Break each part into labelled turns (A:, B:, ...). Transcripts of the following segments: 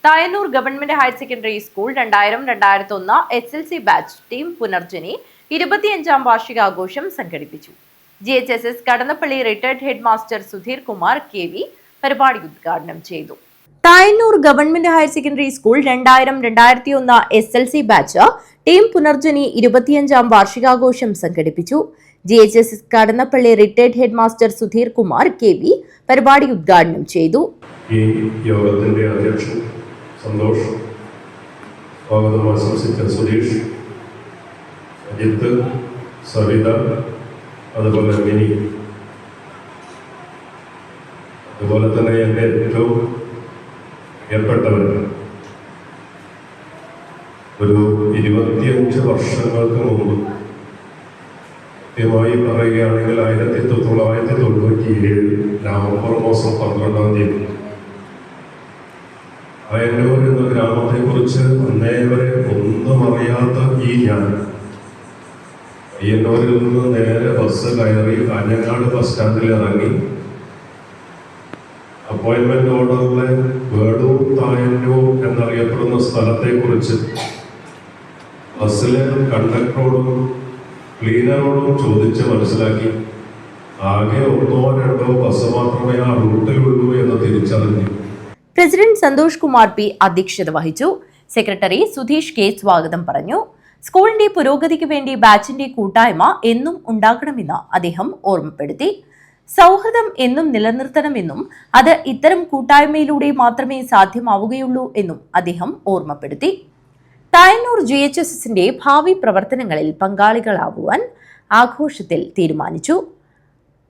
A: Thayannur government higher secondary school 2000-2001 SLC batch team Punarjani 25ാം വാർഷികാഘോഷം സംഘടിപ്പിച്ചു. GHSS Kadannappally retired head master Sudheer Kumar KV പരിപാടി ഉദ്ഘാടനം ചെയ്തു. Thayannur government higher secondary school 2000-2001 SLC batch team Punarjani 25ാം വാർഷികാഘോഷം സംഘടിപ്പിച്ചു. GHSS Kadannappally retired head master Sudheer Kumar KV പരിപാടി ഉദ്ഘാടനം ചെയ്തു.
B: ഈ യോഗത്തിന്റെ അധ്യക്ഷൻ സന്തോഷ്, സ്വാഗതം ആശംസിച്ച സുരേഷ്, അജിത്ത്, സവിത, അതുപോലെ മിനി, അതുപോലെ തന്നെ എൻ്റെ ഏറ്റവും പ്രിയപ്പെട്ടവർ, ഒരു 25 വർഷങ്ങൾക്ക് മുമ്പ്, കൃത്യമായി പറയുകയാണെങ്കിൽ 1997 നവംബർ മാസം 12ാം തീയതി തായന്നൂർ എന്ന ഗ്രാമത്തെക്കുറിച്ച് അന്നേ വരെ ഒന്നും അറിയാത്ത ഈ ഞാൻ തായന്നൂരിൽ നിന്ന് നേരെ ബസ് കയറി കാഞ്ഞങ്ങാട് ബസ് സ്റ്റാൻഡിൽ ഇറങ്ങി അപ്പോയിൻമെന്റ് ഓർഡറിലെ വേടൂർ തായന്നൂർ എന്നറിയപ്പെടുന്ന സ്ഥലത്തെക്കുറിച്ച് ബസ്സിലെ കണ്ടക്ടറോടും ക്ലീനറോടും ചോദിച്ച് മനസ്സിലാക്കി. ആകെ 1-2 ബസ് മാത്രമേ ആ റൂട്ടിലുള്ളൂ എന്ന് തിരിച്ചറിഞ്ഞു.
A: പ്രസിഡന്റ് സന്തോഷ് കുമാർ P അധ്യക്ഷത വഹിച്ചു. സെക്രട്ടറി സുധീഷ് K സ്വാഗതം പറഞ്ഞു. സ്കൂളിന്റെ പുരോഗതിക്ക് വേണ്ടി ബാച്ചിന്റെ കൂട്ടായ്മ എന്നും ഉണ്ടാകണമെന്ന് അദ്ദേഹം ഓർമ്മപ്പെടുത്തി. സൗഹൃദം എന്നും നിലനിർത്തണമെന്നും അത് ഇത്തരം കൂട്ടായ്മയിലൂടെ മാത്രമേ സാധ്യമാവുകയുള്ളൂ എന്നും അദ്ദേഹം ഓർമ്മപ്പെടുത്തി. തായന്നൂർ GHSSന്റെ ഭാവി പ്രവർത്തനങ്ങളിൽ പങ്കാളികളാവുവാൻ ആഘോഷത്തിൽ തീരുമാനിച്ചു.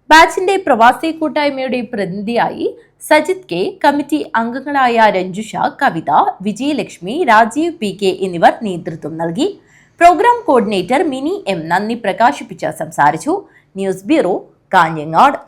A: ബാച്ചിന്റെ പ്രവാസി കൂട്ടായ്മയുടെ പ്രതിനിധിയായി സജിത് K, കമ്മിറ്റി അംഗങ്ങളായ രഞ്ജുഷ, കവിത, വിജയലക്ഷ്മി, രാജീവ് PK എന്നിവർ നേതൃത്വം നൽകി. പ്രോഗ്രാം കോർഡിനേറ്റർ മിനി M നന്ദി പ്രകാശിപ്പിച്ച് സംസാരിച്ചു. News bureau, Kanhangad.